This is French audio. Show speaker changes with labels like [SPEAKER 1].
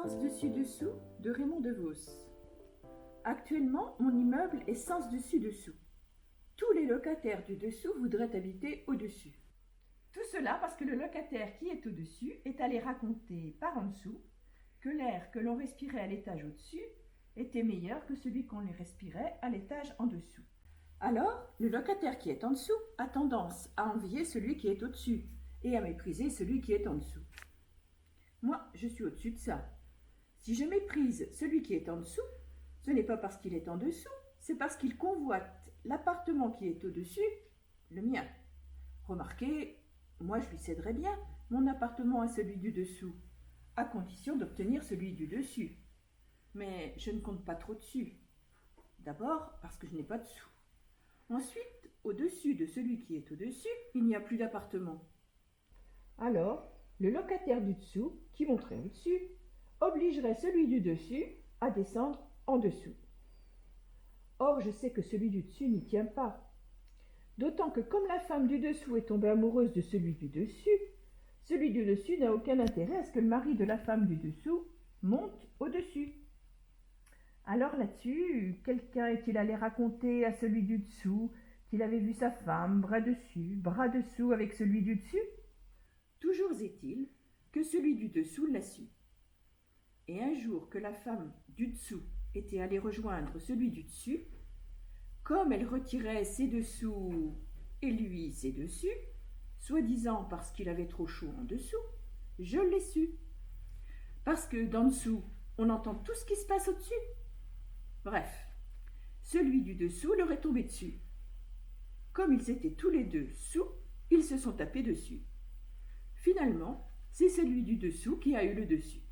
[SPEAKER 1] Sens dessus-dessous de Raymond DeVos. Actuellement, mon immeuble est sens dessus-dessous. Tous les locataires du dessous voudraient habiter au-dessus. Tout cela parce que le locataire qui est au-dessus est allé raconter par en dessous que l'air que l'on respirait à l'étage au-dessus était meilleur que celui qu'on respirait à l'étage en dessous. Alors, le locataire qui est en dessous a tendance à envier celui qui est au-dessus et à mépriser celui qui est en dessous. Moi, je suis au-dessus de ça. Si je méprise celui qui est en dessous, ce n'est pas parce qu'il est en dessous, c'est parce qu'il convoite l'appartement qui est au-dessus, le mien. Remarquez, moi je lui céderais bien mon appartement à celui du dessous, à condition d'obtenir celui du dessus. Mais je ne compte pas trop dessus. D'abord parce que je n'ai pas de sous. Ensuite, au-dessus de celui qui est au-dessus, il n'y a plus d'appartement. Alors, le locataire du dessous, qui monterait au-dessus, obligerait celui du dessus à descendre en dessous. Or, je sais que celui du dessus n'y tient pas. D'autant que comme la femme du dessous est tombée amoureuse de celui du dessus, celui du dessus n'a aucun intérêt à ce que le mari de la femme du dessous monte au-dessus. Alors là-dessus, quelqu'un est-il allé raconter à celui du dessous qu'il avait vu sa femme bras dessous avec celui du dessus? Toujours est-il que celui du dessous l'a su. Et un jour que la femme du dessous était allée rejoindre celui du dessus, comme elle retirait ses dessous et lui ses dessus, soi-disant parce qu'il avait trop chaud en dessous, je l'ai su. Parce que d'en dessous, on entend tout ce qui se passe au-dessus. Bref, celui du dessous leur est tombé dessus. Comme ils étaient tous les deux sous, ils se sont tapés dessus. Finalement, c'est celui du dessous qui a eu le dessus.